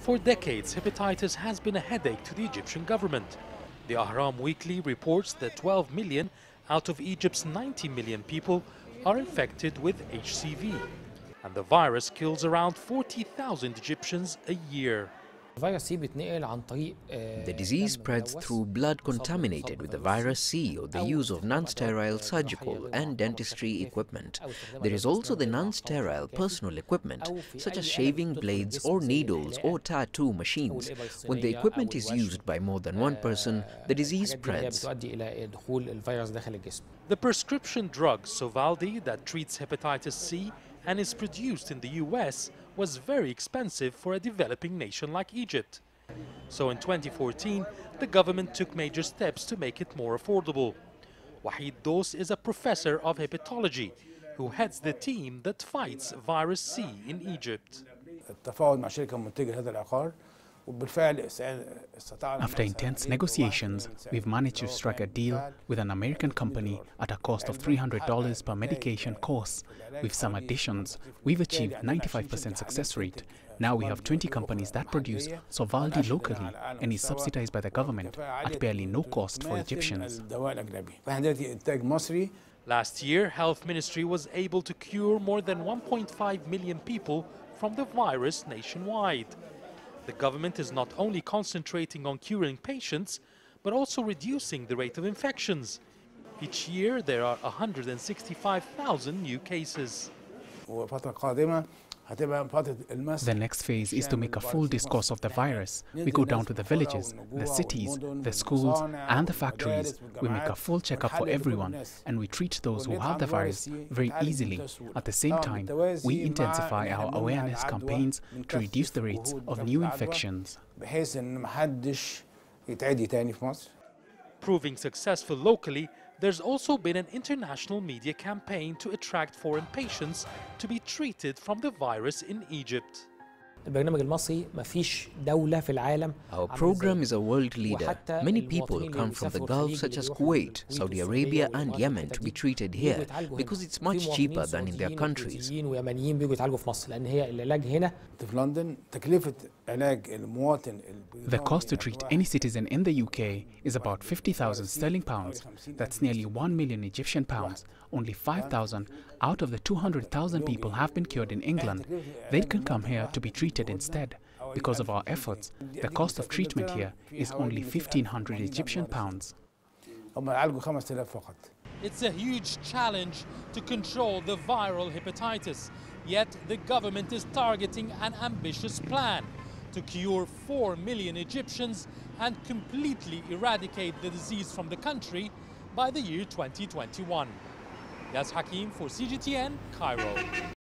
For decades, hepatitis has been a headache to the Egyptian government. The Ahram Weekly reports that 12 million out of Egypt's 90 million people are infected with HCV, and the virus kills around 40,000 Egyptians a year. The disease spreads through blood contaminated with the virus C or the use of non-sterile surgical and dentistry equipment. There is also the non-sterile personal equipment, such as shaving blades or needles or tattoo machines. When the equipment is used by more than one person, the disease spreads. The prescription drug Sovaldi that treats hepatitis C and is produced in the US was very expensive for a developing nation like Egypt. So in 2014, the government took major steps to make it more affordable. Wahid Dos is a professor of hepatology who heads the team that fights virus C in Egypt. After intense negotiations, we've managed to strike a deal with an American company at a cost of $300 per medication course. With some additions, we've achieved 95% success rate. Now we have 20 companies that produce Sovaldi locally and is subsidized by the government at barely no cost for Egyptians. Last year, Health Ministry was able to cure more than 1.5 million people from the virus nationwide. The government is not only concentrating on curing patients, but also reducing the rate of infections. Each year, there are 165,000 new cases. The next phase is to make a full discourse of the virus. We go down to the villages, the cities, the schools, and the factories. We make a full checkup for everyone, and we treat those who have the virus very easily. At the same time, we intensify our awareness campaigns to reduce the rates of new infections. Proving successful locally, there's also been an international media campaign to attract foreign patients to be treated from the virus in Egypt. Our program is a world leader. Many people come from the Gulf, such as Kuwait, Saudi Arabia and Yemen, to be treated here because it's much cheaper than in their countries. The cost to treat any citizen in the UK is about 50,000 sterling pounds. That's nearly 1 million Egyptian pounds. Only 5,000 out of the 200,000 people have been cured in England. They can come here to be treated instead. Because of our efforts, the cost of treatment here is only 1,500 Egyptian pounds. It's a huge challenge to control the viral hepatitis, yet the government is targeting an ambitious plan to cure 4 million Egyptians and completely eradicate the disease from the country by the year 2021. That's Hakim for CGTN, Cairo.